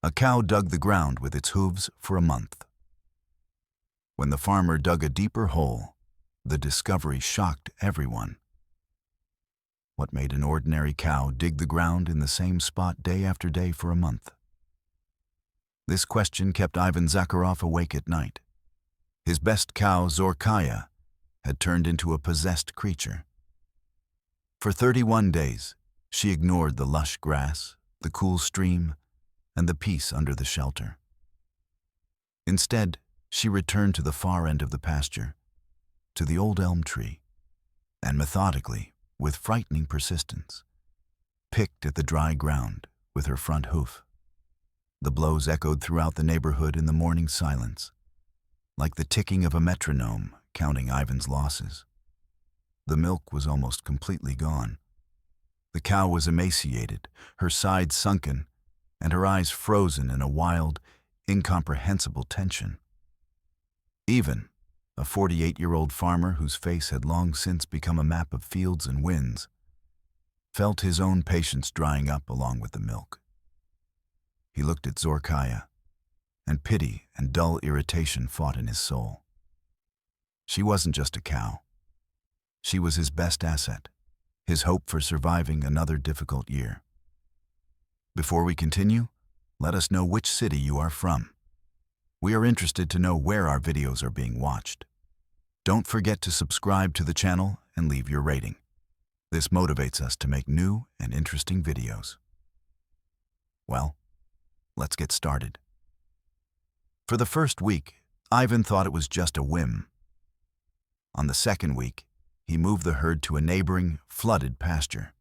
A cow dug the ground with its hooves for a month. When the farmer dug a deeper hole, the discovery shocked everyone. What made an ordinary cow dig the ground in the same spot day after day for a month? This question kept Ivan Zakharov awake at night. His best cow, Zorkaya, had turned into a possessed creature. For 31 days, she ignored the lush grass, the cool stream, and the peace under the shelter. Instead, she returned to the far end of the pasture, to the old elm tree, and methodically, with frightening persistence, picked at the dry ground with her front hoof. The blows echoed throughout the neighborhood in the morning silence, like the ticking of a metronome counting Ivan's losses. The milk was almost completely gone. The cow was emaciated, her sides sunken, and her eyes frozen in a wild, incomprehensible tension. Ivan, a 48-year-old farmer whose face had long since become a map of fields and winds, felt his own patience drying up along with the milk. He looked at Zorkaya, and pity and dull irritation fought in his soul. She wasn't just a cow. She was his best asset, his hope for surviving another difficult year. Before we continue, let us know which city you are from. We are interested to know where our videos are being watched. Don't forget to subscribe to the channel and leave your rating. This motivates us to make new and interesting videos. Well, let's get started. For the first week, Ivan thought it was just a whim. On the second week, he moved the herd to a neighboring, flooded pasture.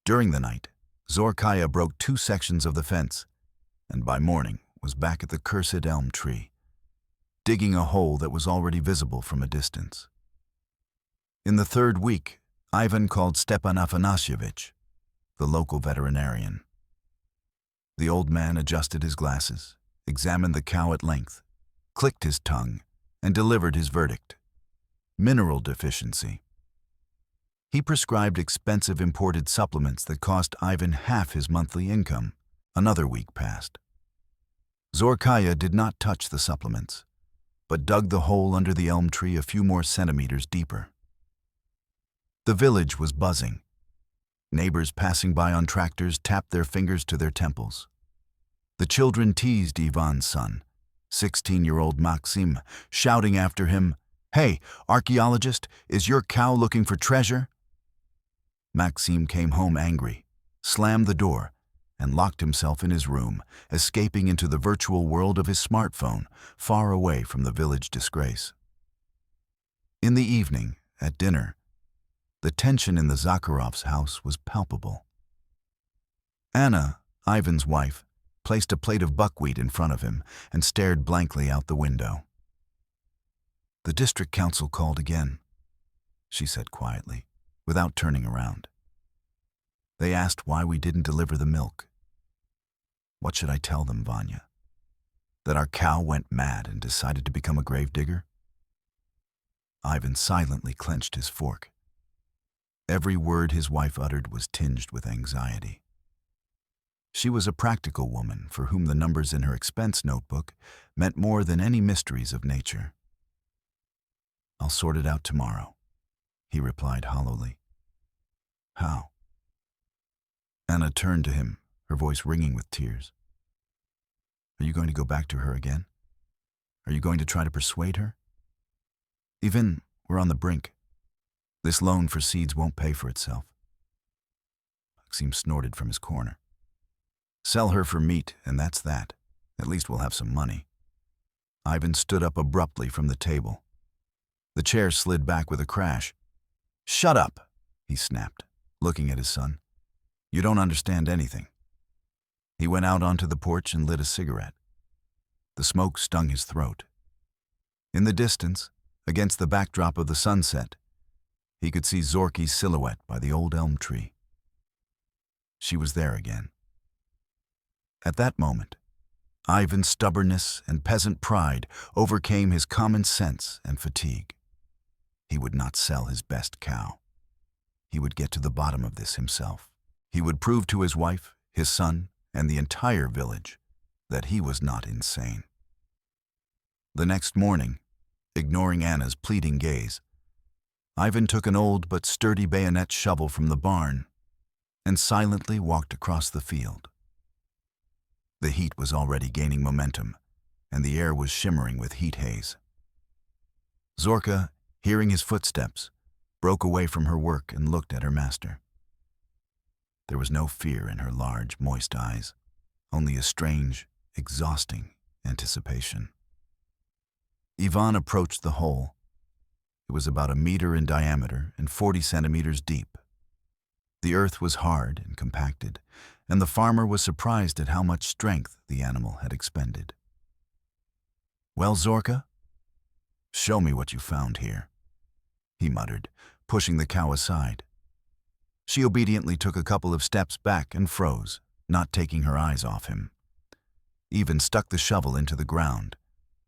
During the night, Zorkaya broke 2 sections of the fence, and by morning was back at the cursed elm tree, digging a hole that was already visible from a distance. In the third week, Ivan called Stepan Afanasievich, the local veterinarian. The old man adjusted his glasses, examined the cow at length, clicked his tongue, and delivered his verdict: mineral deficiency. He prescribed expensive imported supplements that cost Ivan half his monthly income. Another week passed. Zorkaya did not touch the supplements, but dug the hole under the elm tree a few more centimeters deeper. The village was buzzing. Neighbors passing by on tractors tapped their fingers to their temples. The children teased Ivan's son, 16-year-old Maxim, shouting after him, "Hey, archaeologist, is your cow looking for treasure?" Maxim came home angry, slammed the door, and locked himself in his room, escaping into the virtual world of his smartphone, far away from the village disgrace. In the evening, at dinner, the tension in the Zakharovs' house was palpable. Anna, Ivan's wife, placed a plate of buckwheat in front of him and stared blankly out the window. "The district council called again," she said quietly, without turning around. "They asked why we didn't deliver the milk." "What should I tell them, Vanya? That our cow went mad and decided to become a gravedigger?" Ivan silently clenched his fork. Every word his wife uttered was tinged with anxiety. She was a practical woman for whom the numbers in her expense notebook meant more than any mysteries of nature. "I'll sort it out tomorrow," he replied hollowly. "How?" Anna turned to him, her voice ringing with tears. "Are you going to go back to her again? Are you going to try to persuade her? Even, we're on the brink. This loan for seeds won't pay for itself." Maxim snorted from his corner. "Sell her for meat, and that's that. At least we'll have some money." Ivan stood up abruptly from the table. The chair slid back with a crash. "Shut up," he snapped, looking at his son. "You don't understand anything." He went out onto the porch and lit a cigarette. The smoke stung his throat. In the distance, against the backdrop of the sunset, he could see Zorky's silhouette by the old elm tree. She was there again. At that moment, Ivan's stubbornness and peasant pride overcame his common sense and fatigue. He would not sell his best cow. He would get to the bottom of this himself. He would prove to his wife, his son, and the entire village that he was not insane. The next morning, ignoring Anna's pleading gaze, Ivan took an old but sturdy bayonet shovel from the barn and silently walked across the field. The heat was already gaining momentum, and the air was shimmering with heat haze. Zorka, hearing his footsteps, broke away from her work and looked at her master. There was no fear in her large, moist eyes, only a strange, exhausting anticipation. Ivan approached the hole. It was about 1 meter in diameter and 40 centimeters deep. The earth was hard and compacted, and the farmer was surprised at how much strength the animal had expended. "Well, Zorka, show me what you found here," he muttered, pushing the cow aside. She obediently took a couple of steps back and froze, not taking her eyes off him. Ivan stuck the shovel into the ground.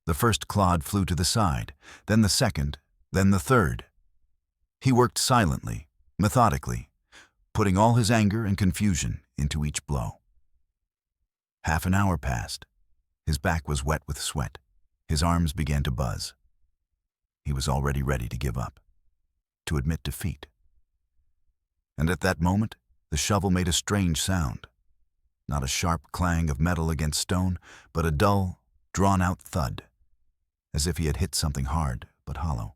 The first clod flew to the side, then the second, then the third. He worked silently, methodically, putting all his anger and confusion into each blow. Half an hour passed. His back was wet with sweat. His arms began to buzz. He was already ready to give up, to admit defeat. And at that moment, the shovel made a strange sound. Not a sharp clang of metal against stone, but a dull, drawn-out thud, as if he had hit something hard but hollow.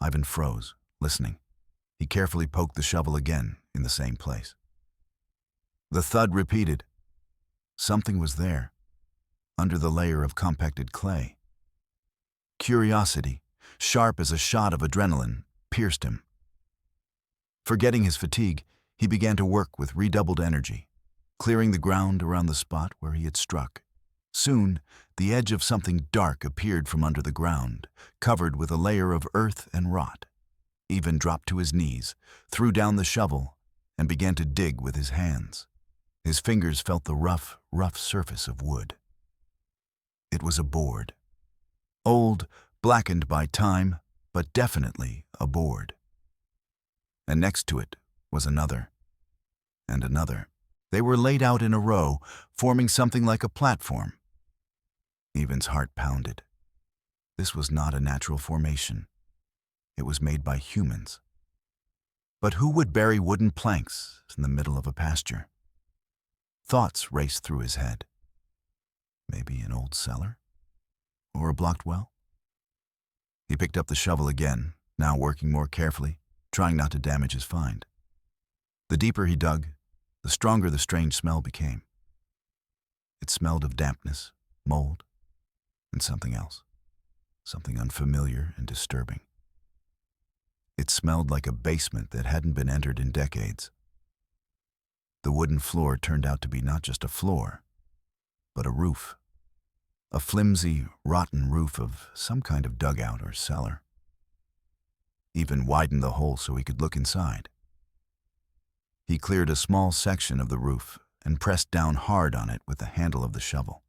Ivan froze, listening. He carefully poked the shovel again in the same place. The thud repeated. Something was there, under the layer of compacted clay. Curiosity, sharp as a shot of adrenaline, pierced him. Forgetting his fatigue, he began to work with redoubled energy, clearing the ground around the spot where he had struck. Soon, the edge of something dark appeared from under the ground, covered with a layer of earth and rot. Ivan dropped to his knees, threw down the shovel, and began to dig with his hands. His fingers felt the rough surface of wood. It was a board. Old, blackened by time, but definitely a board. And next to it was another, and another. They were laid out in a row, forming something like a platform. Ivan's heart pounded. This was not a natural formation. It was made by humans. But who would bury wooden planks in the middle of a pasture? Thoughts raced through his head. Maybe an old cellar? Or a blocked well? He picked up the shovel again, now working more carefully, trying not to damage his find. The deeper he dug, the stronger the strange smell became. It smelled of dampness, mold, and something else, something unfamiliar and disturbing. It smelled like a basement that hadn't been entered in decades. The wooden floor turned out to be not just a floor, but a roof. A flimsy, rotten roof of some kind of dugout or cellar. Ivan widened the hole so he could look inside. He cleared a small section of the roof and pressed down hard on it with the handle of the shovel.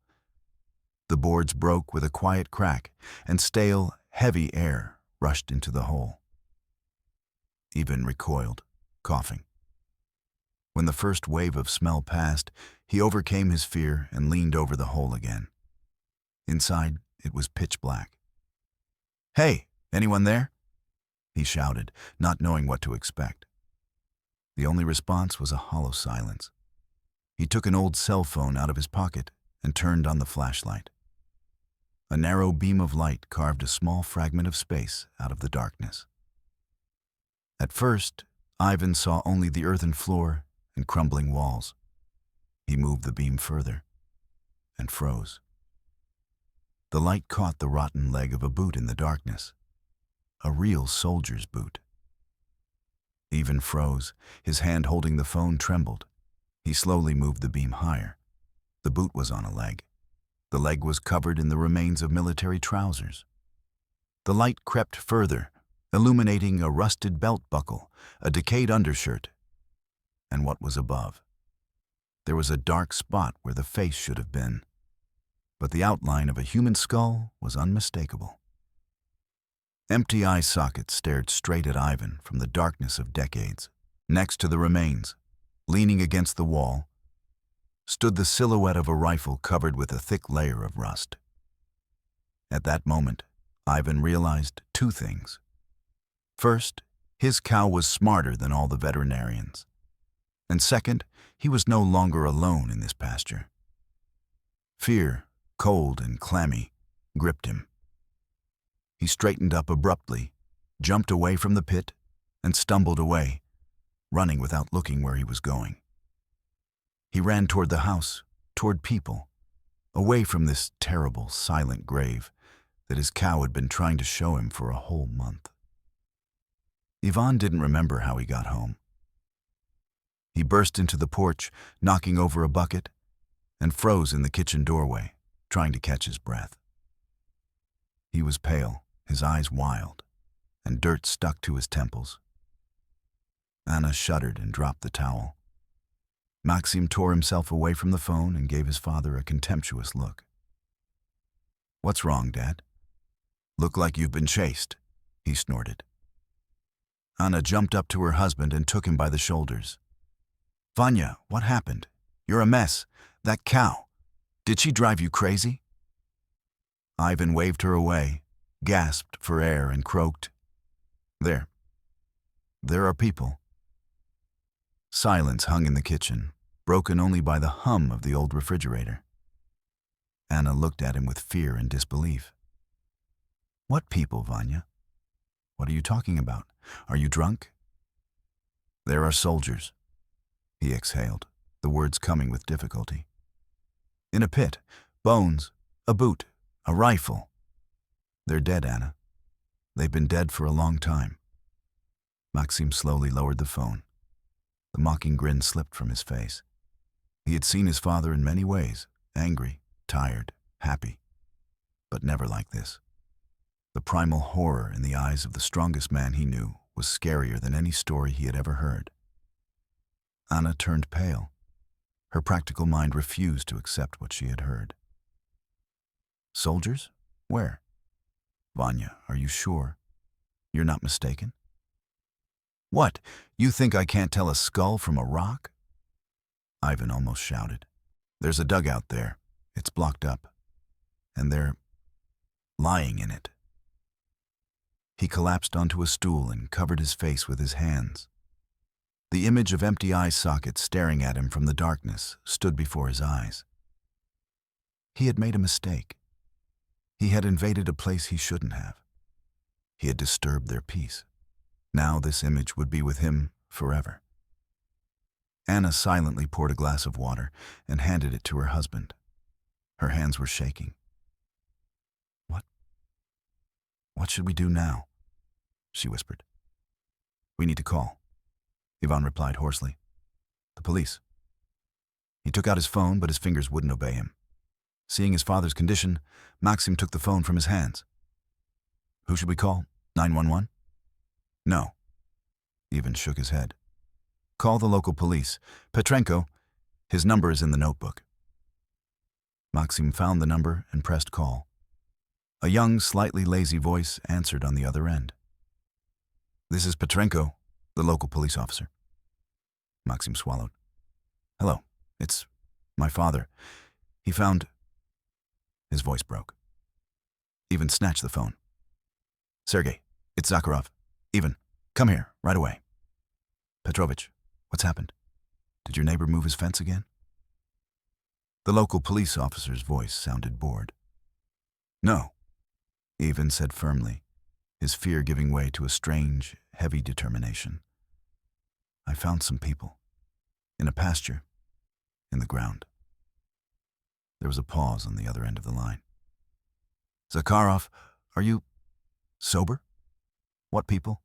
The boards broke with a quiet crack, and stale, heavy air rushed into the hole. Ivan recoiled, coughing. When the first wave of smell passed, he overcame his fear and leaned over the hole again. Inside, it was pitch black. "Hey, anyone there?" he shouted, not knowing what to expect. The only response was a hollow silence. He took an old cell phone out of his pocket and turned on the flashlight. A narrow beam of light carved a small fragment of space out of the darkness. At first, Ivan saw only the earthen floor and crumbling walls. He moved the beam further and froze. The light caught the rotten leg of a boot in the darkness, a real soldier's boot. Ivan froze. His hand holding the phone trembled. He slowly moved the beam higher. The boot was on a leg. The leg was covered in the remains of military trousers. The light crept further, illuminating a rusted belt buckle, a decayed undershirt, and what was above. There was a dark spot where the face should have been, but the outline of a human skull was unmistakable. Empty eye sockets stared straight at Ivan from the darkness of decades. Next to the remains, leaning against the wall, stood the silhouette of a rifle covered with a thick layer of rust. At that moment, Ivan realized two things. First, his cow was smarter than all the veterinarians. And second, he was no longer alone in this pasture. Fear, cold and clammy, gripped him. He straightened up abruptly, jumped away from the pit, and stumbled away, running without looking where he was going. He ran toward the house, toward people, away from this terrible, silent grave that his cow had been trying to show him for a whole month. Ivan didn't remember how he got home. He burst into the porch, knocking over a bucket, and froze in the kitchen doorway, trying to catch his breath. He was pale, his eyes wild, and dirt stuck to his temples. Anna shuddered and dropped the towel. Maxim tore himself away from the phone and gave his father a contemptuous look. "What's wrong, Dad? Look like you've been chased," he snorted. Anna jumped up to her husband and took him by the shoulders. "Vanya, what happened? You're a mess. That cow. Did she drive you crazy?" Ivan waved her away, gasped for air, and croaked, There are people." Silence hung in the kitchen, broken only by the hum of the old refrigerator. Anna looked at him with fear and disbelief. "What people, Vanya? What are you talking about? Are you drunk?" "There are soldiers," he exhaled, the words coming with difficulty. "In a pit, bones, a boot, a rifle. They're dead, Anna. They've been dead for a long time." Maxim slowly lowered the phone. The mocking grin slipped from his face. He had seen his father in many ways, angry, tired, happy, but never like this. The primal horror in the eyes of the strongest man he knew was scarier than any story he had ever heard. Anna turned pale. Her practical mind refused to accept what she had heard. "Soldiers? Where? Vanya, are you sure? You're not mistaken?" "What? You think I can't tell a skull from a rock?" Ivan almost shouted. "There's a dugout there. It's blocked up. And they're lying in it." He collapsed onto a stool and covered his face with his hands. The image of empty eye sockets staring at him from the darkness stood before his eyes. He had made a mistake. He had invaded a place he shouldn't have. He had disturbed their peace. Now this image would be with him forever. Anna silently poured a glass of water and handed it to her husband. Her hands were shaking. What should we do now?" she whispered. "We need to call," Ivan replied hoarsely. "The police." He took out his phone, but his fingers wouldn't obey him. Seeing his father's condition, Maxim took the phone from his hands. "Who should we call? 911? "No." Ivan shook his head. "Call the local police. Petrenko. His number is in the notebook." Maxim found the number and pressed call. A young, slightly lazy voice answered on the other end. "This is Petrenko, the local police officer." Maxim swallowed. "Hello, it's my father. He found—" His voice broke. Ivan snatched the phone. "Sergey, it's Zakharov. Ivan, come here, right away." "Petrovich, what's happened? Did your neighbor move his fence again?" The local police officer's voice sounded bored. "No," Ivan said firmly, his fear giving way to a strange, heavy determination. "I found some people. In a pasture. In the ground." There was a pause on the other end of the line. "Zakharov, are you sober? What people?"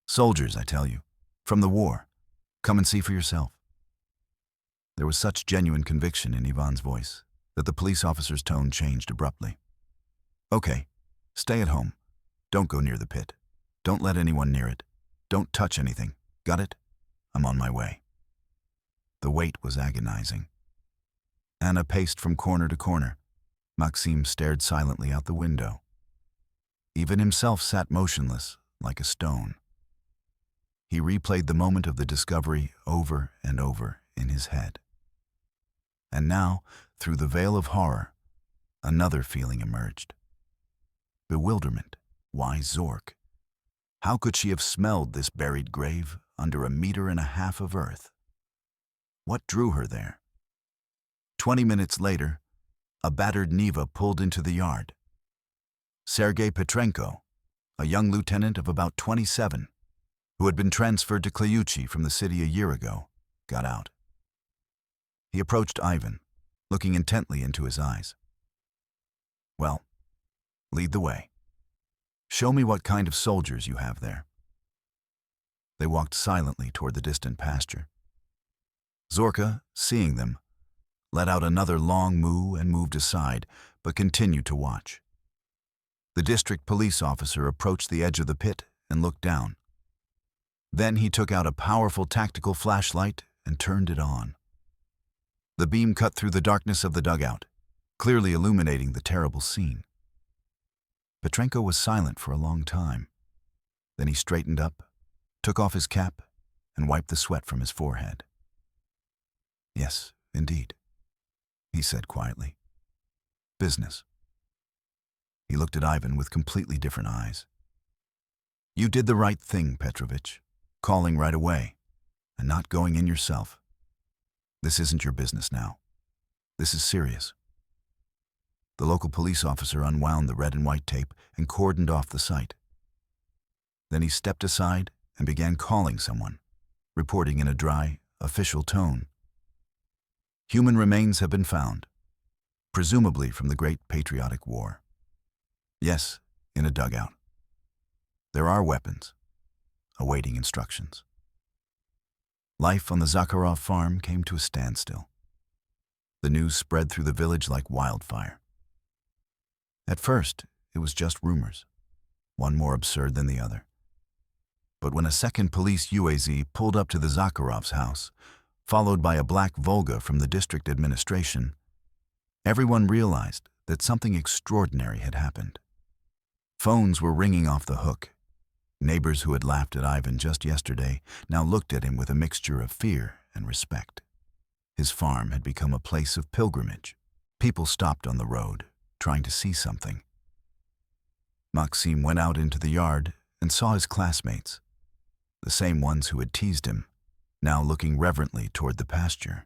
"Soldiers, I tell you. From the war. Come and see for yourself." There was such genuine conviction in Ivan's voice that the police officer's tone changed abruptly. "Okay, stay at home. Don't go near the pit. Don't let anyone near it. Don't touch anything. Got it? I'm on my way." The wait was agonizing. Anna paced from corner to corner. Maxim stared silently out the window. Ivan himself sat motionless, like a stone. He replayed the moment of the discovery over and over in his head. And now, through the veil of horror, another feeling emerged. Bewilderment. Why Zork? How could she have smelled this buried grave under 1.5 meters of earth? What drew her there? 20 minutes later, a battered Neva pulled into the yard. Sergei Petrenko, a young lieutenant of about 27, who had been transferred to Clayuchi from the city a year ago, got out. He approached Ivan, looking intently into his eyes. Well, lead the way. Show me what kind of soldiers you have there. They walked silently toward the distant pasture. Zorka, seeing them, let out another long moo and moved aside, but continued to watch. The district police officer approached the edge of the pit and looked down. Then he took out a powerful tactical flashlight and turned it on. The beam cut through the darkness of the dugout, clearly illuminating the terrible scene. Petrenko was silent for a long time. Then he straightened up, took off his cap, and wiped the sweat from his forehead. Yes, indeed, he said quietly. Business. He looked at Ivan with completely different eyes. You did the right thing, Petrovich, calling right away, and not going in yourself. This isn't your business now. This is serious. The local police officer unwound the red and white tape and cordoned off the site. Then he stepped aside and began calling someone, reporting in a dry, official tone. Human remains have been found, presumably from the Great Patriotic War. Yes, in a dugout. There are weapons, awaiting instructions. Life on the Zakharov farm came to a standstill. The news spread through the village like wildfire. At first, it was just rumors, one more absurd than the other. But when a second police UAZ pulled up to the Zakharov's house, followed by a black Volga from the district administration, everyone realized that something extraordinary had happened. Phones were ringing off the hook. Neighbors who had laughed at Ivan just yesterday now looked at him with a mixture of fear and respect. His farm had become a place of pilgrimage. People stopped on the road, trying to see something. Maxim went out into the yard and saw his classmates, the same ones who had teased him, now looking reverently toward the pasture.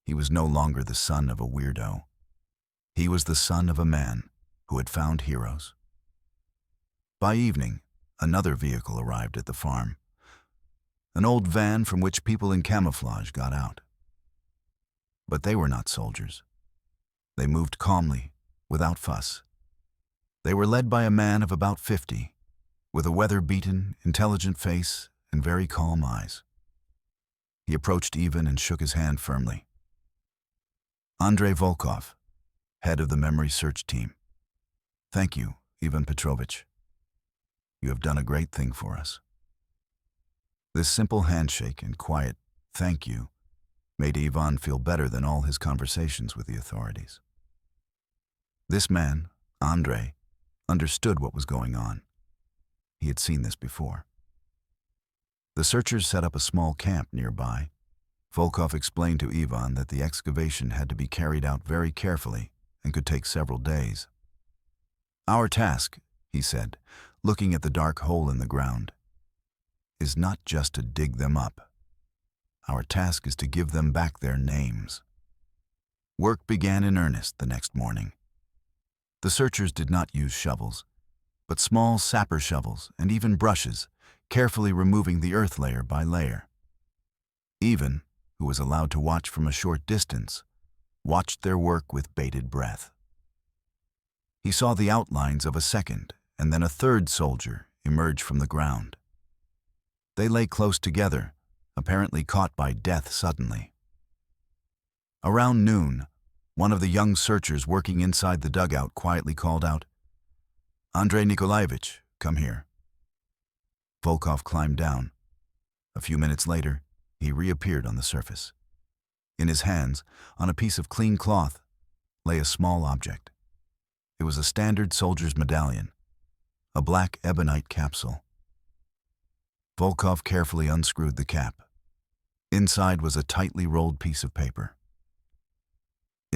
He was no longer the son of a weirdo. He was the son of a man who had found heroes. By evening, another vehicle arrived at the farm, an old van from which people in camouflage got out. But they were not soldiers. They moved calmly, without fuss. They were led by a man of about 50, with a weather-beaten, intelligent face and very calm eyes. He approached Ivan and shook his hand firmly. Andrei Volkov, head of the memory search team. Thank you, Ivan Petrovich. You have done a great thing for us. This simple handshake and quiet thank you made Ivan feel better than all his conversations with the authorities. This man, Andrei, understood what was going on. He had seen this before. The searchers set up a small camp nearby. Volkov explained to Ivan that the excavation had to be carried out very carefully and could take several days. Our task, he said, looking at the dark hole in the ground, is not just to dig them up. Our task is to give them back their names. Work began in earnest the next morning. The searchers did not use shovels, but small sapper shovels and even brushes, carefully removing the earth layer by layer. Ivan, who was allowed to watch from a short distance, watched their work with bated breath. He saw the outlines of a second and then a third soldier emerge from the ground. They lay close together, apparently caught by death suddenly. Around noon, one of the young searchers working inside the dugout quietly called out, Andrei Nikolaevich, come here. Volkov climbed down. A few minutes later, he reappeared on the surface. In his hands, on a piece of clean cloth, lay a small object. It was a standard soldier's medallion, a black ebonite capsule. Volkov carefully unscrewed the cap. Inside was a tightly rolled piece of paper.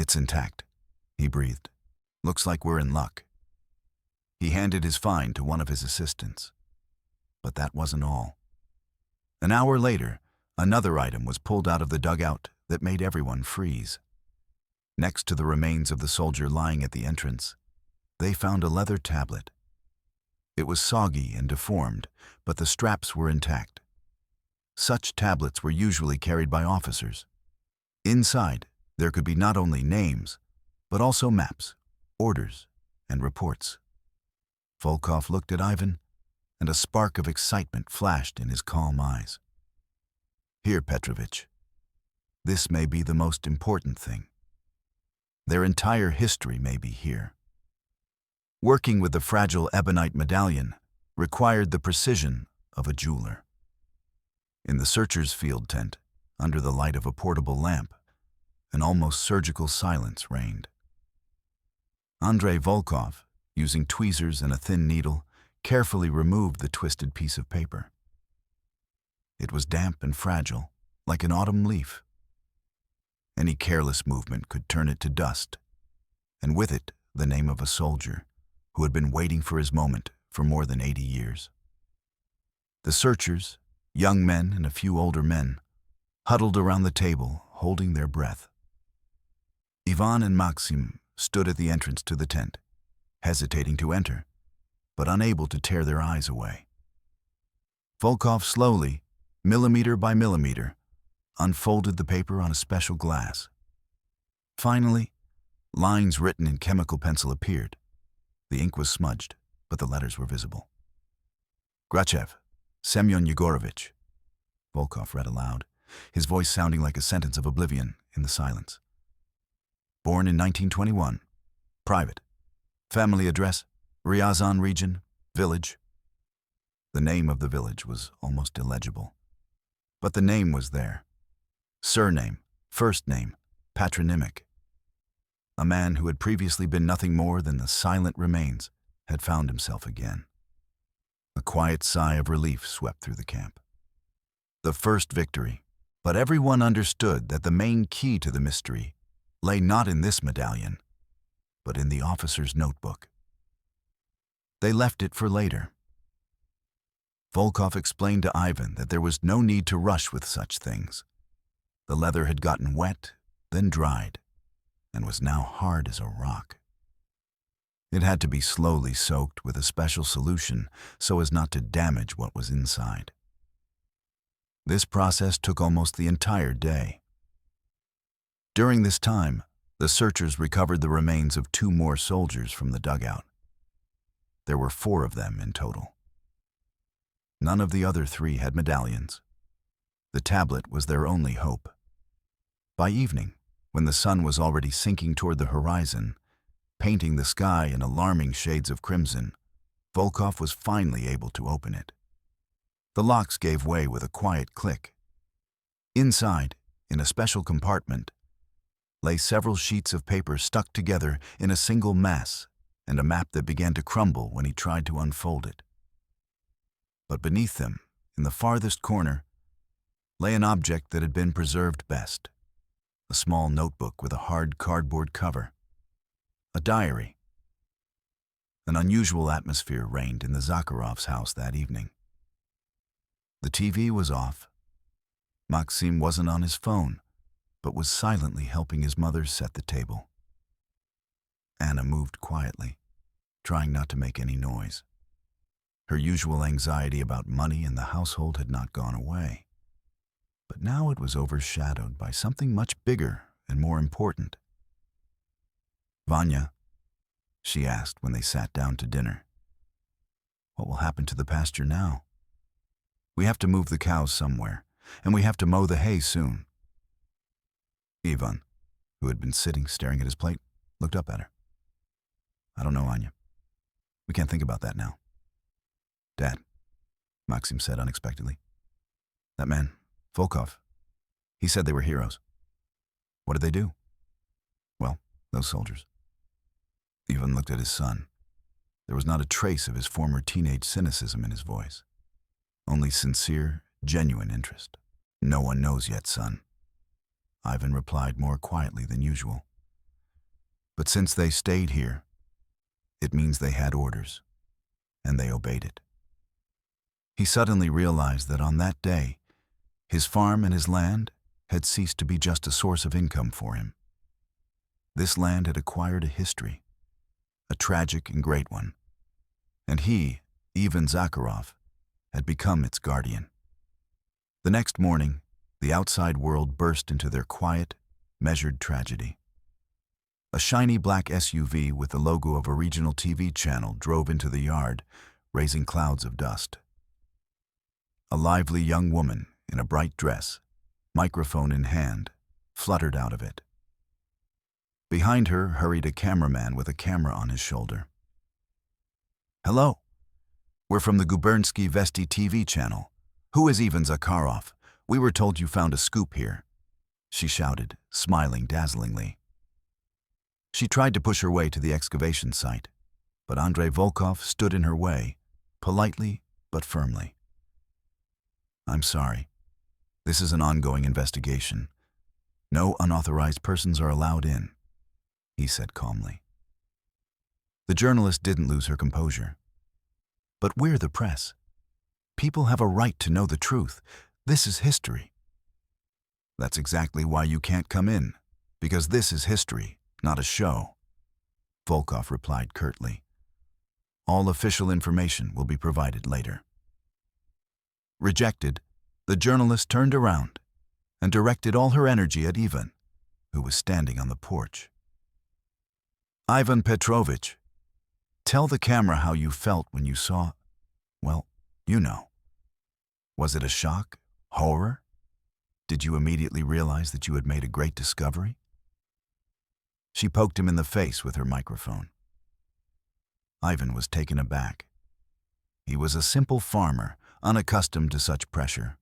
It's intact, he breathed. Looks like we're in luck. He handed his find to one of his assistants. But that wasn't all. An hour later, another item was pulled out of the dugout that made everyone freeze. Next to the remains of the soldier lying at the entrance, they found a leather tablet. It was soggy and deformed, but the straps were intact. Such tablets were usually carried by officers. Inside, there could be not only names, but also maps, orders, and reports. Volkov looked at Ivan, and a spark of excitement flashed in his calm eyes. Here, Petrovich. This may be the most important thing. Their entire history may be here. Working with the fragile ebonite medallion required the precision of a jeweler. In the searcher's field tent, under the light of a portable lamp, an almost surgical silence reigned. Andrei Volkov, using tweezers and a thin needle, carefully removed the twisted piece of paper. It was damp and fragile, like an autumn leaf. Any careless movement could turn it to dust, and with it the name of a soldier who had been waiting for his moment for more than 80 years. The searchers, young men and a few older men, huddled around the table, holding their breath. Ivan and Maxim stood at the entrance to the tent, hesitating to enter, but unable to tear their eyes away. Volkov slowly, millimeter by millimeter, unfolded the paper on a special glass. Finally, lines written in chemical pencil appeared. The ink was smudged, but the letters were visible. Grachev, Semyon Yegorovich, Volkov read aloud, his voice sounding like a sentence of oblivion in the silence. Born in 1921. Private. Family address, Ryazan region, village. The name of the village was almost illegible. But the name was there. Surname, first name, patronymic. A man who had previously been nothing more than the silent remains had found himself again. A quiet sigh of relief swept through the camp. The first victory, but everyone understood that the main key to the mystery lay not in this medallion, but in the officer's notebook. They left it for later. Volkov explained to Ivan that there was no need to rush with such things. The leather had gotten wet, then dried, and was now hard as a rock. It had to be slowly soaked with a special solution so as not to damage what was inside. This process took almost the entire day. During this time, the searchers recovered the remains of 2 more soldiers from the dugout. There were 4 of them in total. None of the other 3 had medallions. The tablet was their only hope. By evening, when the sun was already sinking toward the horizon, painting the sky in alarming shades of crimson, Volkov was finally able to open it. The locks gave way with a quiet click. Inside, in a special compartment, lay several sheets of paper stuck together in a single mass and a map that began to crumble when he tried to unfold it. But beneath them, in the farthest corner, lay an object that had been preserved best. A small notebook with a hard cardboard cover. A diary. An unusual atmosphere reigned in the Zakharovs' house that evening. The TV was off. Maxim wasn't on his phone, but was silently helping his mother set the table. Anna moved quietly, trying not to make any noise. Her usual anxiety about money in the household had not gone away. But now it was overshadowed by something much bigger and more important. "Vanya," she asked when they sat down to dinner, "what will happen to the pasture now? We have to move the cows somewhere, and we have to mow the hay soon." Ivan, who had been sitting staring at his plate, looked up at her. "I don't know, Anya. We can't think about that now." "Dad," Maxim said unexpectedly. "That man, Volkov, he said they were heroes. What did they do?" "Well, those soldiers." Ivan looked at his son. There was not a trace of his former teenage cynicism in his voice. Only sincere, genuine interest. "No one knows yet, son," Ivan replied more quietly than usual. But since they stayed here, it means they had orders, and they obeyed it. He suddenly realized that on that day, his farm and his land had ceased to be just a source of income for him. This land had acquired a history, a tragic and great one, and he, Ivan Zakharov, had become its guardian. The next morning, the outside world burst into their quiet, measured tragedy. A shiny black SUV with the logo of a regional TV channel drove into the yard, raising clouds of dust. A lively young woman in a bright dress, microphone in hand, fluttered out of it. Behind her hurried a cameraman with a camera on his shoulder. "Hello. We're from the Gubernsky Vesti TV channel. Who is Ivan Zakharov? We were told you found a scoop here," she shouted, smiling dazzlingly. She tried to push her way to the excavation site, but Andrei Volkov stood in her way, politely but firmly. "I'm sorry. This is an ongoing investigation. No unauthorized persons are allowed in," he said calmly. The journalist didn't lose her composure. "But we're the press. People have a right to know the truth. This is history." "That's exactly why you can't come in, because this is history, not a show," Volkov replied curtly. "All official information will be provided later." Rejected, the journalist turned around and directed all her energy at Ivan, who was standing on the porch. "Ivan Petrovich, tell the camera how you felt when you saw, well, you know. Was it a shock? Horror? Did you immediately realize that you had made a great discovery?" She poked him in the face with her microphone. Ivan was taken aback. He was a simple farmer, unaccustomed to such pressure.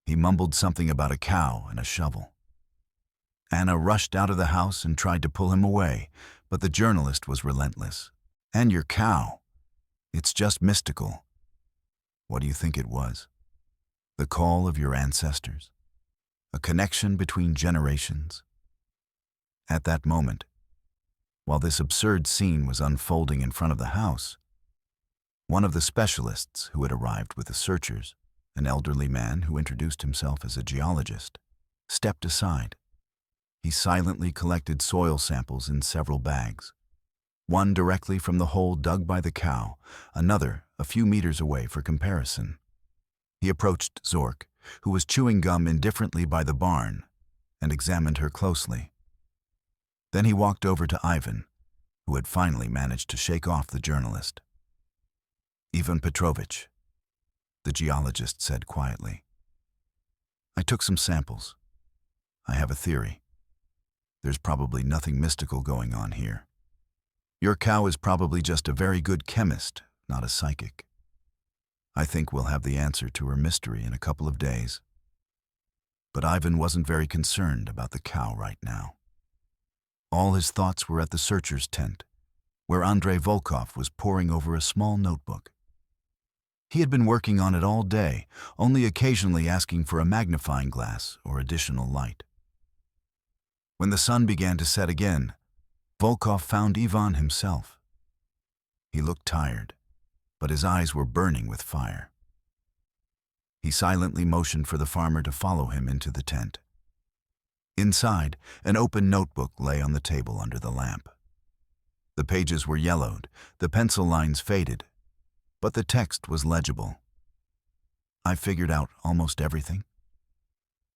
He mumbled something about a cow and a shovel. Anna rushed out of the house and tried to pull him away, but the journalist was relentless. "And your cow? It's just mystical." "What do you think it was? The call of your ancestors? A connection between generations?" At that moment, while this absurd scene was unfolding in front of the house, one of the specialists who had arrived with the searchers, an elderly man who introduced himself as a geologist, stepped aside. He silently collected soil samples in several bags, one directly from the hole dug by the cow, another a few meters away for comparison. He approached Zork, who was chewing gum indifferently by the barn, and examined her closely. Then he walked over to Ivan, who had finally managed to shake off the journalist. "Ivan Petrovich," the geologist said quietly, "I took some samples. I have a theory. There's probably nothing mystical going on here. Your cow is probably just a very good chemist, not a psychic. I think we'll have the answer to her mystery in a couple of days." But Ivan wasn't very concerned about the cow right now. All his thoughts were at the searcher's tent, where Andrei Volkov was poring over a small notebook. He had been working on it all day, only occasionally asking for a magnifying glass or additional light. When the sun began to set again, Volkov found Ivan himself. He looked tired, but his eyes were burning with fire. He silently motioned for the farmer to follow him into the tent. Inside, an open notebook lay on the table under the lamp. The pages were yellowed, the pencil lines faded, but the text was legible. "I figured out almost everything,"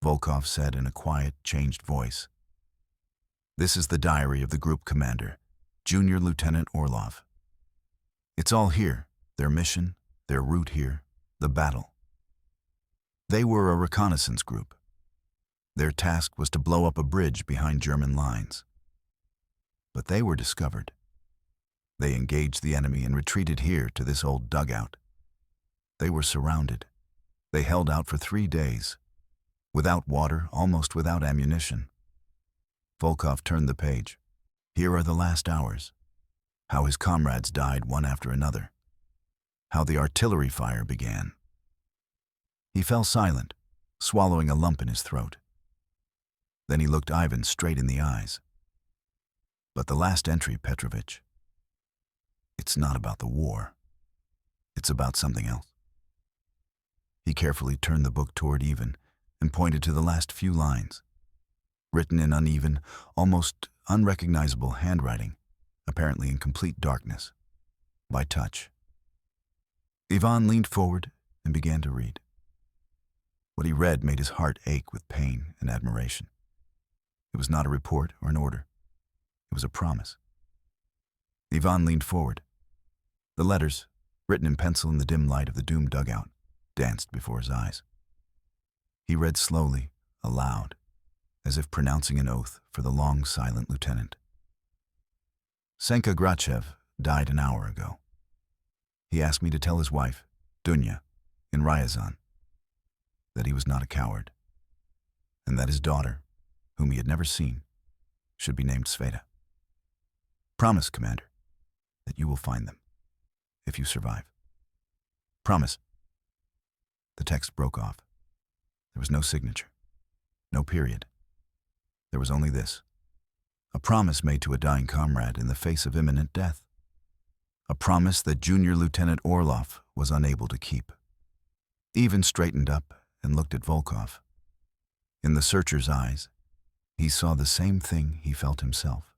Volkov said in a quiet, changed voice. "This is the diary of the group commander, Junior Lieutenant Orlov. It's all here, their mission, their route here, the battle. They were a reconnaissance group. Their task was to blow up a bridge behind German lines. But they were discovered. They engaged the enemy and retreated here to this old dugout. They were surrounded. They held out for 3 days, without water, almost without ammunition." Volkov turned the page. Here are the last hours. How his comrades died one after another. How the artillery fire began. He fell silent, swallowing a lump in his throat. Then he looked Ivan straight in the eyes. But the last entry, Petrovich, it's not about the war. It's about something else. He carefully turned the book toward Ivan and pointed to the last few lines, written in uneven, almost unrecognizable handwriting, apparently in complete darkness, by touch. Ivan leaned forward and began to read. What he read made his heart ache with pain and admiration. It was not a report or an order. It was a promise. Ivan leaned forward. The letters, written in pencil in the dim light of the doomed dugout, danced before his eyes. He read slowly, aloud, as if pronouncing an oath for the long, silent lieutenant. Senka Grachev died an hour ago. He asked me to tell his wife, Dunya, in Ryazan, that he was not a coward, and that his daughter, whom he had never seen, should be named Sveta. Promise, Commander, that you will find them, if you survive. Promise. The text broke off. There was no signature, no period. There was only this: a promise made to a dying comrade in the face of imminent death. A promise that Junior Lieutenant Orlov was unable to keep. Ivan straightened up and looked at Volkov. In the searcher's eyes, he saw the same thing he felt himself: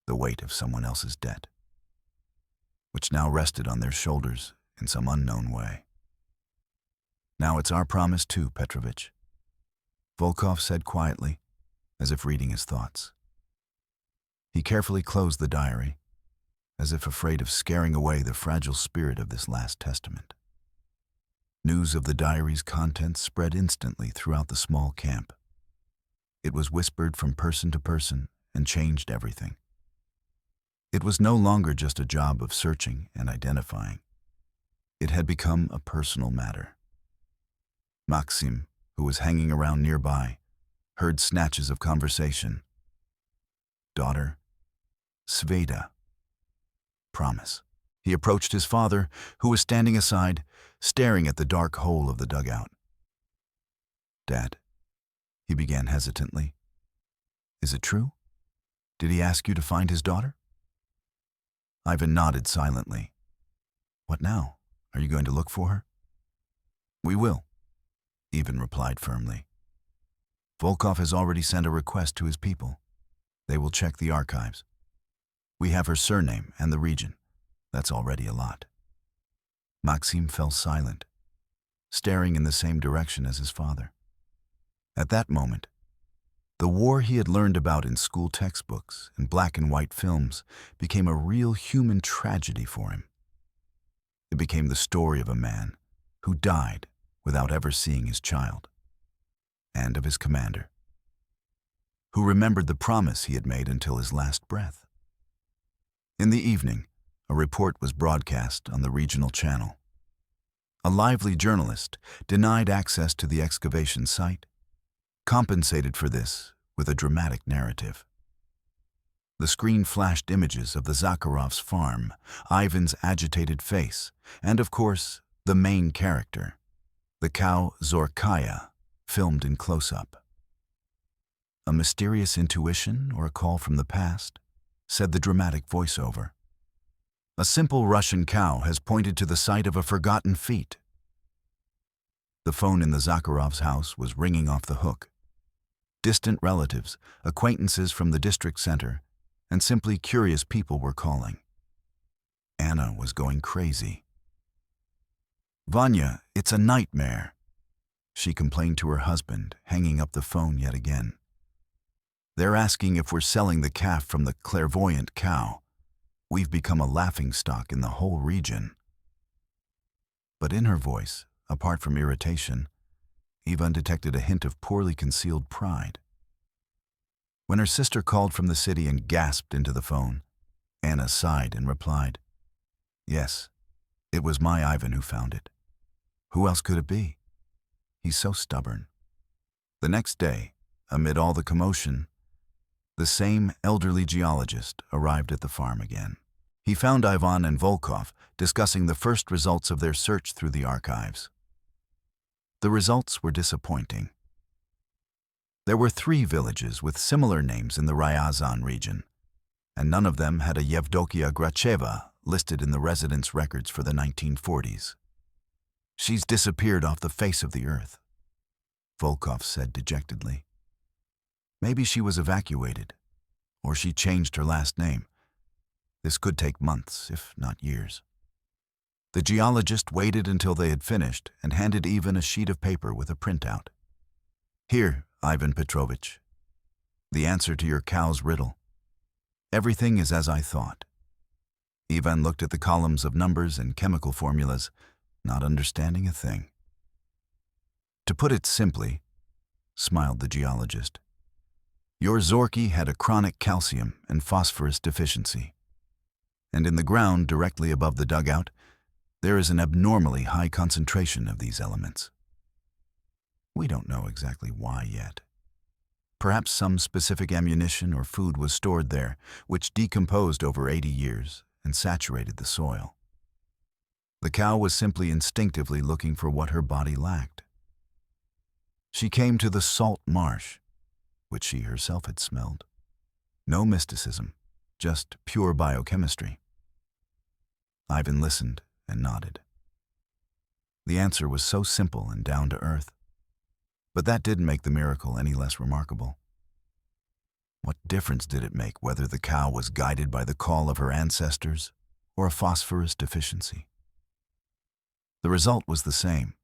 the weight of someone else's debt, which now rested on their shoulders in some unknown way. Now it's our promise too, Petrovich, Volkov said quietly, as if reading his thoughts. He carefully closed the diary, as if afraid of scaring away the fragile spirit of this last testament. News of the diary's contents spread instantly throughout the small camp. It was whispered from person to person and changed everything. It was no longer just a job of searching and identifying. It had become a personal matter. Maxim, who was hanging around nearby, heard snatches of conversation. Daughter, Sveta. Promise. He approached his father, who was standing aside, staring at the dark hole of the dugout. Dad, he began hesitantly. Is it true? Did he ask you to find his daughter? Ivan nodded silently. What now? Are you going to look for her? We will, Ivan replied firmly. Volkov has already sent a request to his people. They will check the archives. We have her surname and the region. That's already a lot. Maxim fell silent, staring in the same direction as his father. At that moment, the war he had learned about in school textbooks and black and white films became a real human tragedy for him. It became the story of a man who died without ever seeing his child, and of his commander, who remembered the promise he had made until his last breath. In the evening, a report was broadcast on the regional channel. A lively journalist denied access to the excavation site, compensated for this with a dramatic narrative. The screen flashed images of the Zakharovs' farm, Ivan's agitated face, and of course, the main character, the cow Zorkaya, filmed in close-up. A mysterious intuition or a call from the past, said the dramatic voiceover. A simple Russian cow has pointed to the site of a forgotten feat. The phone in the Zakharovs' house was ringing off the hook. Distant relatives, acquaintances from the district center, and simply curious people were calling. Anna was going crazy. Vanya, it's a nightmare, she complained to her husband, hanging up the phone yet again. They're asking if we're selling the calf from the clairvoyant cow. We've become a laughingstock in the whole region. But in her voice, apart from irritation, Ivan detected a hint of poorly concealed pride. When her sister called from the city and gasped into the phone, Anna sighed and replied, Yes, it was my Ivan who found it. Who else could it be? He's so stubborn. The next day, amid all the commotion, the same elderly geologist arrived at the farm again. He found Ivan and Volkov discussing the first results of their search through the archives. The results were disappointing. There were 3 villages with similar names in the Ryazan region, and none of them had a Yevdokia Gracheva listed in the residence records for the 1940s. "She's disappeared off the face of the earth," Volkov said dejectedly. "Maybe she was evacuated, or she changed her last name. This could take months, if not years." The geologist waited until they had finished and handed Ivan a sheet of paper with a printout. "Here, Ivan Petrovich, the answer to your cow's riddle. Everything is as I thought." Ivan looked at the columns of numbers and chemical formulas, not understanding a thing. "To put it simply," smiled the geologist, "your Zorki had a chronic calcium and phosphorus deficiency. And in the ground directly above the dugout, there is an abnormally high concentration of these elements. We don't know exactly why yet. Perhaps some specific ammunition or food was stored there, which decomposed over 80 years and saturated the soil. The cow was simply instinctively looking for what her body lacked. She came to the salt marsh, which she herself had smelled. No mysticism, just pure biochemistry." Ivan listened and nodded. The answer was so simple and down to earth. But that didn't make the miracle any less remarkable. What difference did it make whether the cow was guided by the call of her ancestors or a phosphorus deficiency? The result was the same.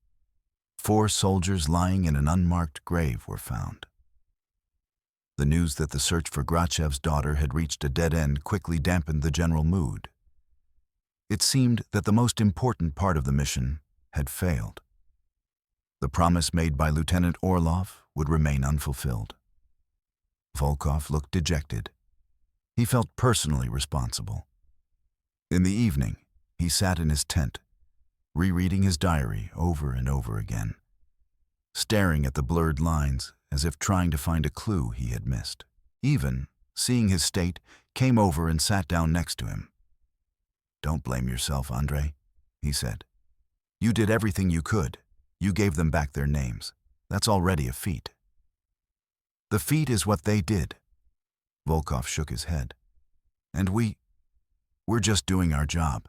4 soldiers lying in an unmarked grave were found. The news that the search for Grachev's daughter had reached a dead end quickly dampened the general mood. It seemed that the most important part of the mission had failed. The promise made by Lieutenant Orlov would remain unfulfilled. Volkov looked dejected. He felt personally responsible. In the evening, he sat in his tent, rereading his diary over and over again, staring at the blurred lines as if trying to find a clue he had missed. Ivan, seeing his state, came over and sat down next to him. "Don't blame yourself, Andrei," he said. "You did everything you could. You gave them back their names. That's already a feat." "The feat is what they did." Volkov shook his head. "And we're just doing our job.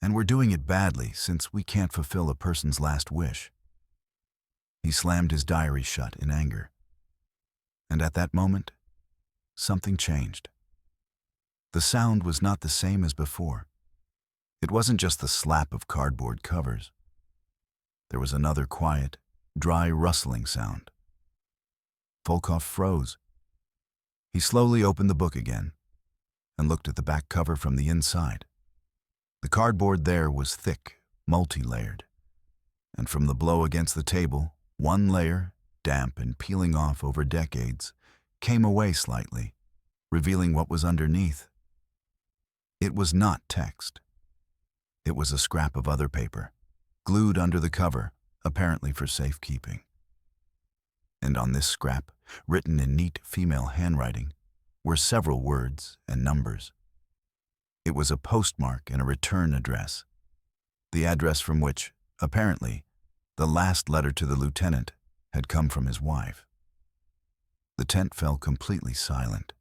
And we're doing it badly since we can't fulfill a person's last wish." He slammed his diary shut in anger. And at that moment, something changed. The sound was not the same as before. It wasn't just the slap of cardboard covers. There was another quiet, dry rustling sound. Volkov froze. He slowly opened the book again and looked at the back cover from the inside. The cardboard there was thick, multi-layered, and from the blow against the table, one layer, damp and peeling off over decades, came away slightly, revealing what was underneath. It was not text. It was a scrap of other paper, glued under the cover, apparently for safekeeping. And on this scrap, written in neat female handwriting, were several words and numbers. It was a postmark and a return address, the address from which, apparently, the last letter to the lieutenant had come from his wife. The tent fell completely silent.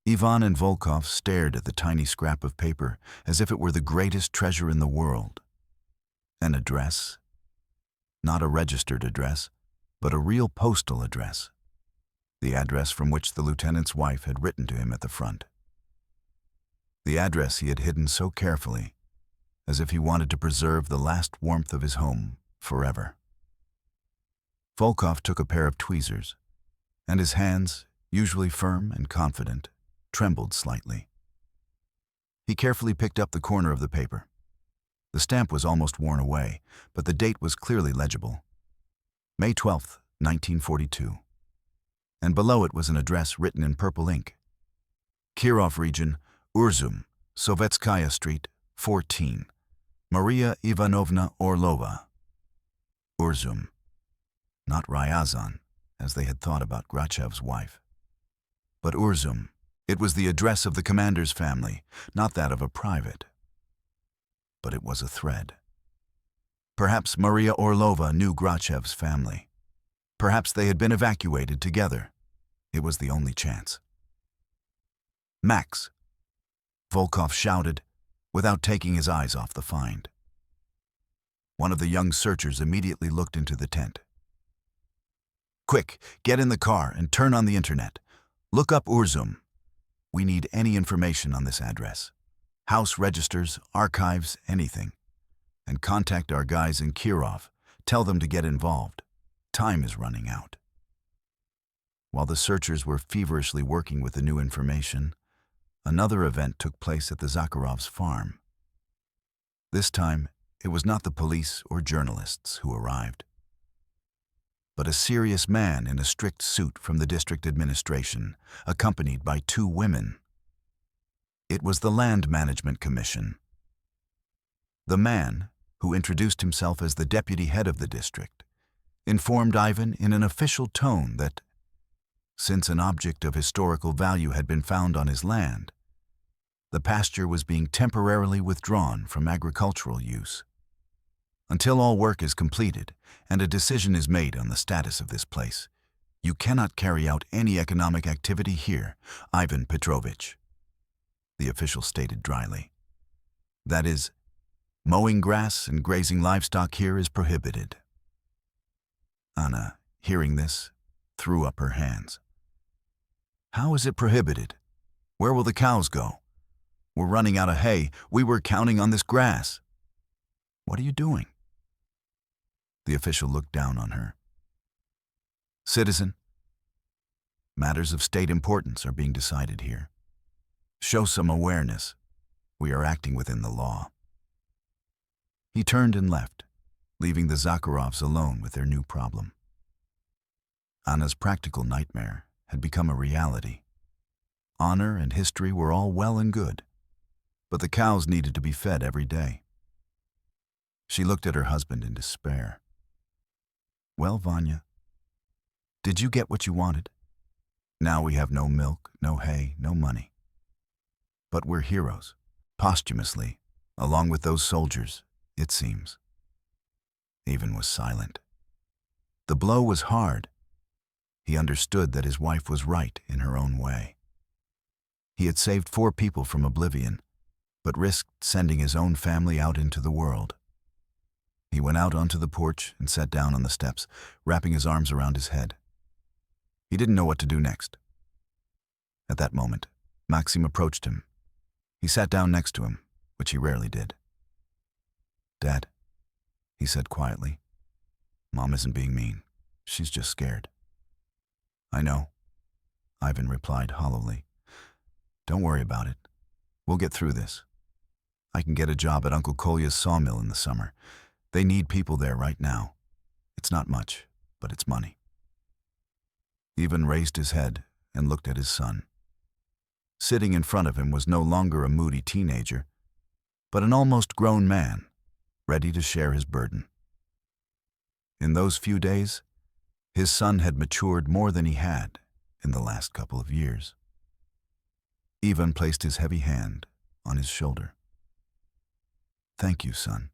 Ivan and Volkov stared at the tiny scrap of paper as if it were the greatest treasure in the world. An address. Not a registered address, but a real postal address. The address from which the lieutenant's wife had written to him at the front. The address he had hidden so carefully, as if he wanted to preserve the last warmth of his home forever. Volkov took a pair of tweezers, and his hands, usually firm and confident, trembled slightly. He carefully picked up the corner of the paper. The stamp was almost worn away, but the date was clearly legible. May 12th, 1942. And below it was an address written in purple ink. Kirov region, Urzum, Sovetskaya Street, 14. Maria Ivanovna Orlova. Urzum. Not Ryazan, as they had thought about Grachev's wife. But Urzum. It was the address of the commander's family, not that of a private. But it was a thread. Perhaps Maria Orlova knew Grachev's family. Perhaps they had been evacuated together. It was the only chance. Max, Volkov shouted, without taking his eyes off the find. One of the young searchers immediately looked into the tent. Quick, get in the car and turn on the internet. Look up Urzum. We need any information on this address. House registers, archives, anything. And contact our guys in Kirov. Tell them to get involved. Time is running out. While the searchers were feverishly working with the new information, another event took place at the Zakharovs' farm. This time, it was not the police or journalists who arrived, but a serious man in a strict suit from the district administration, accompanied by two women. It was the Land Management Commission. The man, who introduced himself as the deputy head of the district, informed Ivan in an official tone that, since an object of historical value had been found on his land, the pasture was being temporarily withdrawn from agricultural use. Until all work is completed and a decision is made on the status of this place, you cannot carry out any economic activity here, Ivan Petrovich, the official stated dryly. That is, mowing grass and grazing livestock here is prohibited. Anna, hearing this, threw up her hands. How is it prohibited? Where will the cows go? We're running out of hay. We were counting on this grass. What are you doing? The official looked down on her. Citizen, matters of state importance are being decided here. Show some awareness. We are acting within the law. He turned and left, leaving the Zakharovs alone with their new problem. Anna's practical nightmare had become a reality. Honor and history were all well and good, but the cows needed to be fed every day. She looked at her husband in despair. Well, Vanya, did you get what you wanted? Now we have no milk, no hay, no money. But we're heroes, posthumously, along with those soldiers, it seems. Ivan was silent. The blow was hard. He understood that his wife was right in her own way. He had saved 4 people from oblivion, but risked sending his own family out into the world. He went out onto the porch and sat down on the steps, wrapping his arms around his head. He didn't know what to do next. At that moment, Maxim approached him. He sat down next to him, which he rarely did. Dad, he said quietly, Mom isn't being mean. She's just scared. I know, Ivan replied hollowly. Don't worry about it. We'll get through this. I can get a job at Uncle Kolya's sawmill in the summer. They need people there right now. It's not much, but it's money. Ivan raised his head and looked at his son. Sitting in front of him was no longer a moody teenager, but an almost grown man, ready to share his burden. In those few days, his son had matured more than he had in the last couple of years. Ivan placed his heavy hand on his shoulder. Thank you, son.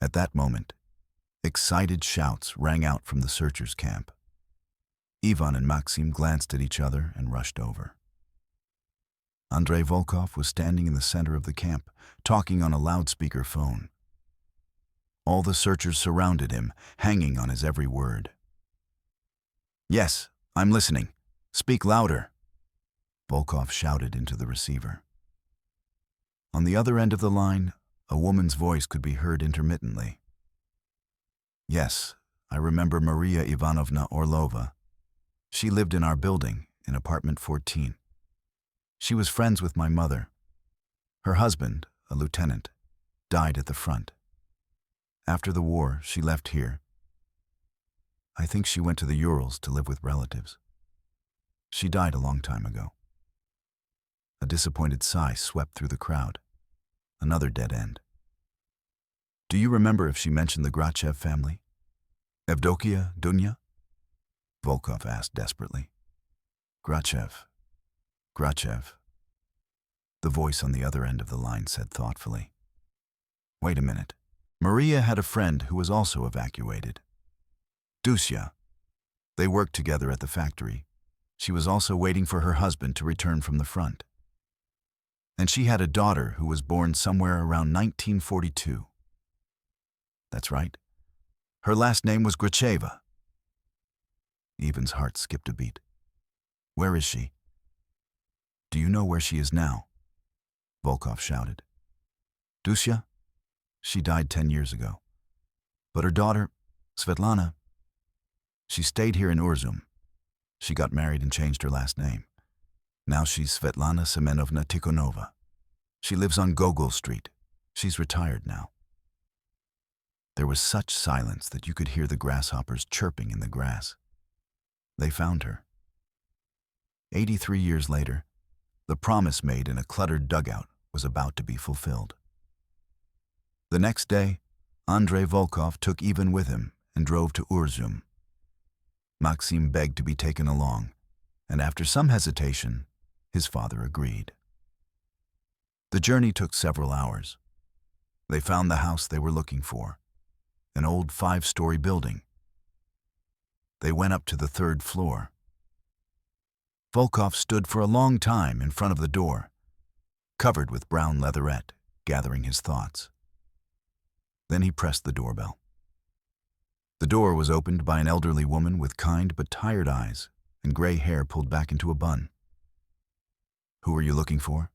At that moment, excited shouts rang out from the searchers' camp. Ivan and Maxim glanced at each other and rushed over. Andrei Volkov was standing in the center of the camp, talking on a loudspeaker phone. All the searchers surrounded him, hanging on his every word. Yes, I'm listening. Speak louder, Volkov shouted into the receiver. On the other end of the line, a woman's voice could be heard intermittently. Yes, I remember Maria Ivanovna Orlova. She lived in our building, in apartment 14. She was friends with my mother. Her husband, a lieutenant, died at the front. After the war, she left here. I think she went to the Urals to live with relatives. She died a long time ago. A disappointed sigh swept through the crowd. Another dead end. Do you remember if she mentioned the Grachev family? Evdokia, Dunya? Volkov asked desperately. Grachev. The voice on the other end of the line said thoughtfully. Wait a minute. Maria had a friend who was also evacuated. Dusya. They worked together at the factory. She was also waiting for her husband to return from the front. And she had a daughter who was born somewhere around 1942. That's right. Her last name was Gracheva. Ivan's heart skipped a beat. Where is she? Do you know where she is now? Volkov shouted. Dusya? She died 10 years ago. But her daughter, Svetlana, she stayed here in Urzum. She got married and changed her last name. Now she's Svetlana Semenovna Tikhonova. She lives on Gogol Street. She's retired now. There was such silence that you could hear the grasshoppers chirping in the grass. They found her. 83 years later, the promise made in a cluttered dugout was about to be fulfilled. The next day, Andrei Volkov took Ivan with him and drove to Urzum. Maxim begged to be taken along, and after some hesitation, his father agreed. The journey took several hours. They found the house they were looking for, an old 5-story building. They went up to the 3rd floor. Volkov stood for a long time in front of the door, covered with brown leatherette, gathering his thoughts. Then he pressed the doorbell. The door was opened by an elderly woman with kind but tired eyes and gray hair pulled back into a bun. "Who are you looking for?"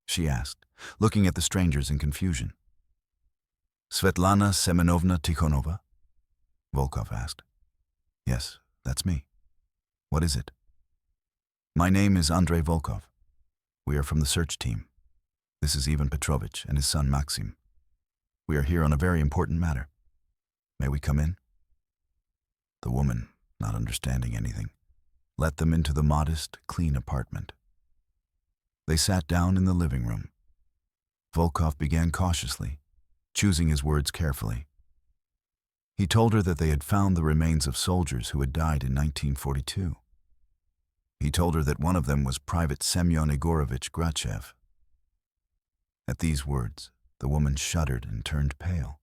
she asked, looking at the strangers in confusion. "Svetlana Semenovna Tikhonova?" Volkov asked. "Yes, that's me. What is it?" "My name is Andrei Volkov. We are from the search team. This is Ivan Petrovich and his son Maxim. We are here on a very important matter. May we come in?" The woman, not understanding anything, let them into the modest, clean apartment. They sat down in the living room. Volkov began cautiously, choosing his words carefully. He told her that they had found the remains of soldiers who had died in 1942. He told her that one of them was Private Semyon Igorovich Grachev. At these words, the woman shuddered and turned pale.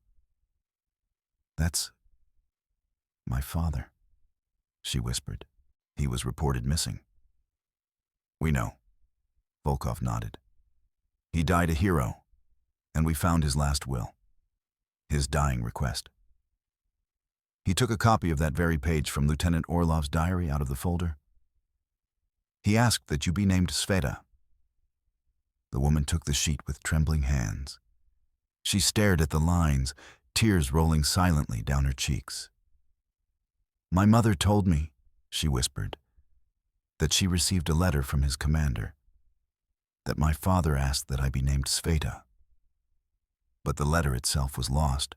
"That's my father," she whispered. "He was reported missing." "We know." Volkov nodded. "He died a hero, and we found his last will, his dying request." He took a copy of that very page from Lieutenant Orlov's diary out of the folder. "He asked that you be named Sveta." The woman took the sheet with trembling hands. She stared at the lines, tears rolling silently down her cheeks. "My mother told me," she whispered, "that she received a letter from his commander, that my father asked that I be named Sveta. But the letter itself was lost.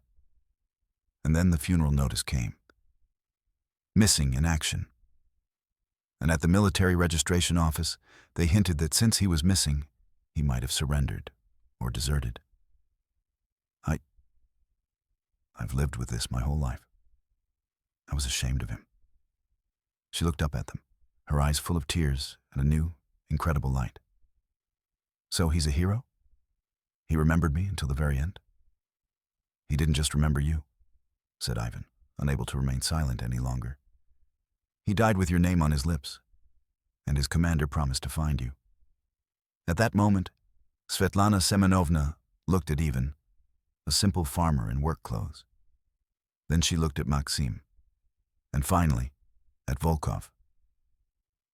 And then the funeral notice came. Missing in action. And at the military registration office, they hinted that since he was missing, he might have surrendered or deserted. I've lived with this my whole life. I was ashamed of him." She looked up at them, her eyes full of tears and a new, incredible light. "So he's a hero? He remembered me until the very end?" "He didn't just remember you," said Ivan, unable to remain silent any longer. "He died with your name on his lips, and his commander promised to find you." At that moment, Svetlana Semenovna looked at Ivan, a simple farmer in work clothes. Then she looked at Maxim, and finally, at Volkov.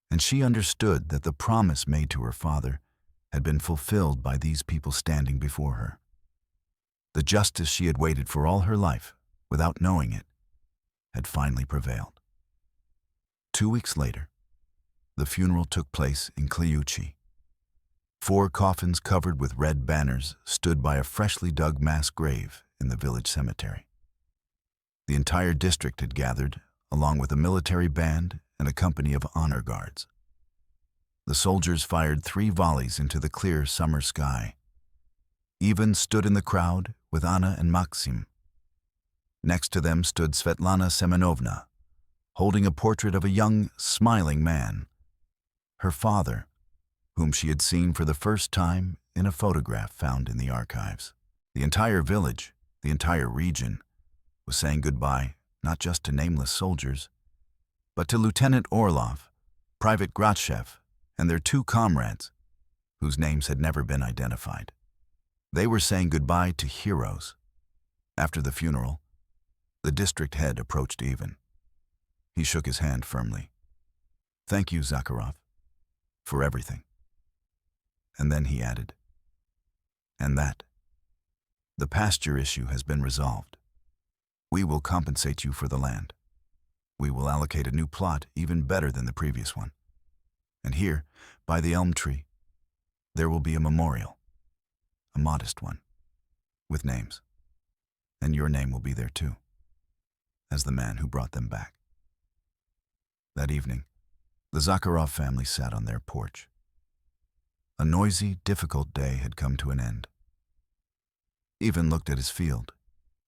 And she understood that the promise made to her father had been fulfilled by these people standing before her. The justice she had waited for all her life, without knowing it, had finally prevailed. 2 weeks later, the funeral took place in Kliuchi. 4 coffins covered with red banners stood by a freshly dug mass grave in the village cemetery. The entire district had gathered, along with a military band and a company of honor guards. The soldiers fired 3 volleys into the clear summer sky. Ivan stood in the crowd with Anna and Maxim. Next to them stood Svetlana Semenovna, holding a portrait of a young, smiling man, her father, whom she had seen for the first time in a photograph found in the archives. The entire village, the entire region, was saying goodbye not just to nameless soldiers, but to Lieutenant Orlov, Private Grachev and their two comrades, whose names had never been identified. They were saying goodbye to heroes. After the funeral, the district head approached Ivan. He shook his hand firmly. "Thank you, Zakharov, for everything." And then he added, "And that the pasture issue has been resolved. We will compensate you for the land. We will allocate a new plot even better than the previous one. And here, by the elm tree, there will be a memorial, a modest one, with names. And your name will be there too, as the man who brought them back." That evening, the Zakharov family sat on their porch. A noisy, difficult day had come to an end. Ivan looked at his field.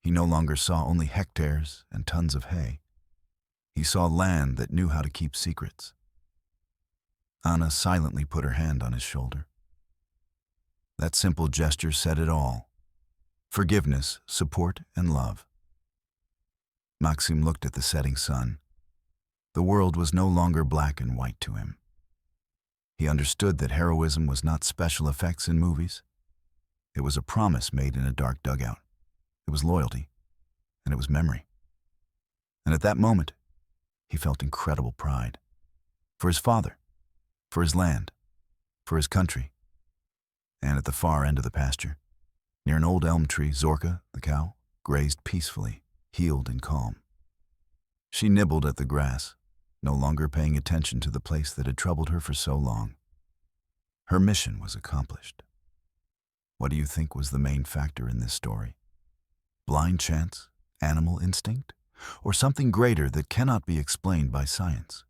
He no longer saw only hectares and tons of hay. He saw land that knew how to keep secrets. Anna silently put her hand on his shoulder. That simple gesture said it all: forgiveness, support, and love. Maxim looked at the setting sun. The world was no longer black and white to him. He understood that heroism was not special effects in movies. It was a promise made in a dark dugout. It was loyalty, and it was memory. And at that moment, he felt incredible pride. For his father, for his land, for his country. And at the far end of the pasture, near an old elm tree, Zorka, the cow, grazed peacefully, healed and calm. She nibbled at the grass, no longer paying attention to the place that had troubled her for so long. Her mission was accomplished. What do you think was the main factor in this story? Blind chance, animal instinct, or something greater that cannot be explained by science?